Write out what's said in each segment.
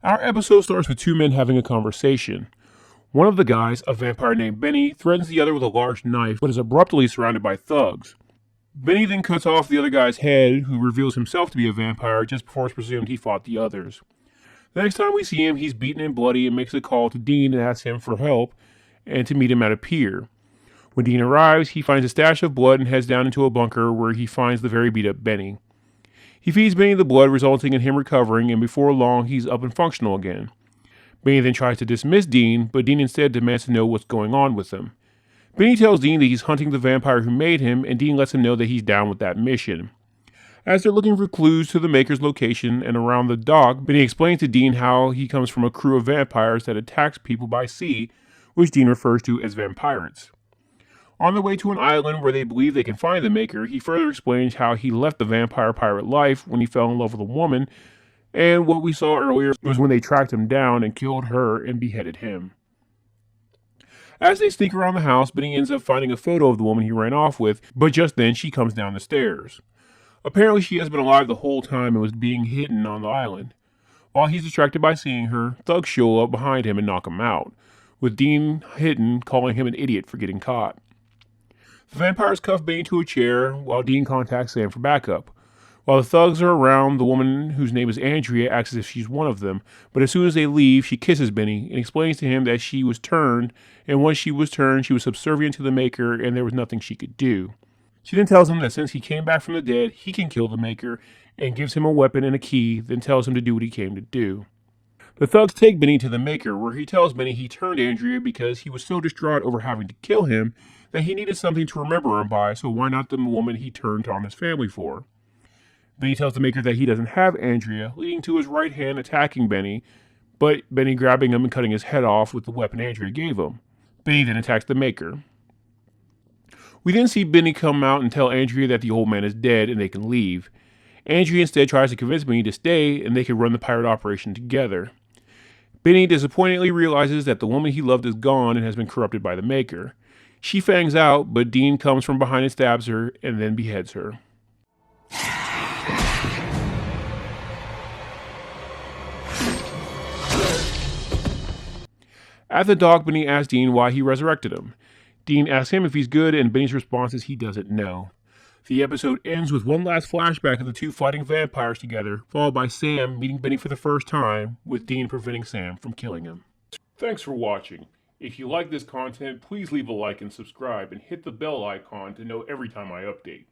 Our episode starts with two men having a conversation. One of the guys, a vampire named Benny, threatens the other with a large knife, but is abruptly surrounded by thugs. Benny then cuts off the other guy's head, who reveals himself to be a vampire just before it's presumed he fought the others. The next time we see him, he's beaten and bloody and makes a call to Dean and asks him for help and to meet him at a pier. When Dean arrives, he finds a stash of blood and heads down into a bunker where he finds the very beat up Benny. He feeds Benny the blood, resulting in him recovering, and before long, he's up and functional again. Benny then tries to dismiss Dean, but Dean instead demands to know what's going on with him. Benny tells Dean that he's hunting the vampire who made him, and Dean lets him know that he's down with that mission. As they're looking for clues to the Maker's location and around the dock, Benny explains to Dean how he comes from a crew of vampires that attacks people by sea, which Dean refers to as Vampiress. On the way to an island where they believe they can find the Maker, he further explains how he left the vampire pirate life when he fell in love with a woman, and what we saw earlier was when they tracked him down and killed her and beheaded him. As they sneak around the house, Benny ends up finding a photo of the woman he ran off with, but just then she comes down the stairs. Apparently she has been alive the whole time and was being hidden on the island. While he's distracted by seeing her, thugs show up behind him and knock him out, with Dean hidden, calling him an idiot for getting caught. The vampires cuff Benny to a chair while Dean contacts Sam for backup. While the thugs are around, the woman, whose name is Andrea, acts as if she's one of them, but as soon as they leave, she kisses Benny and explains to him that she was turned, and once she was turned, she was subservient to the Maker and there was nothing she could do. She then tells him that since he came back from the dead, he can kill the Maker, and gives him a weapon and a key, then tells him to do what he came to do. The thugs take Benny to the Maker, where he tells Benny he turned Andrea because he was so distraught over having to kill him that he needed something to remember him by, so why not the woman he turned on his family for? Benny tells the Maker that he doesn't have Andrea, leading to his right hand attacking Benny, but Benny grabbing him and cutting his head off with the weapon Andrea gave him. Benny then attacks the Maker. We then see Benny come out and tell Andrea that the old man is dead and they can leave. Andrea instead tries to convince Benny to stay and they can run the pirate operation together. Benny disappointingly realizes that the woman he loved is gone and has been corrupted by the Maker. She fangs out, but Dean comes from behind and stabs her and then beheads her. At the dock, Benny asks Dean why he resurrected him. Dean asks him if he's good, and Benny's response is he doesn't know. The episode ends with one last flashback of the two fighting vampires together, followed by Sam meeting Benny for the first time, with Dean preventing Sam from killing him. Thanks for watching. If you like this content, please leave a like and subscribe, and hit the bell icon to know every time I update.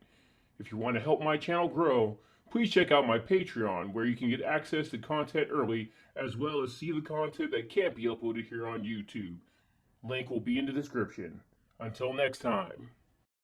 If you want to help my channel grow, please check out my Patreon, where you can get access to content early, as well as see the content that can't be uploaded here on YouTube. Link will be in the description. Until next time.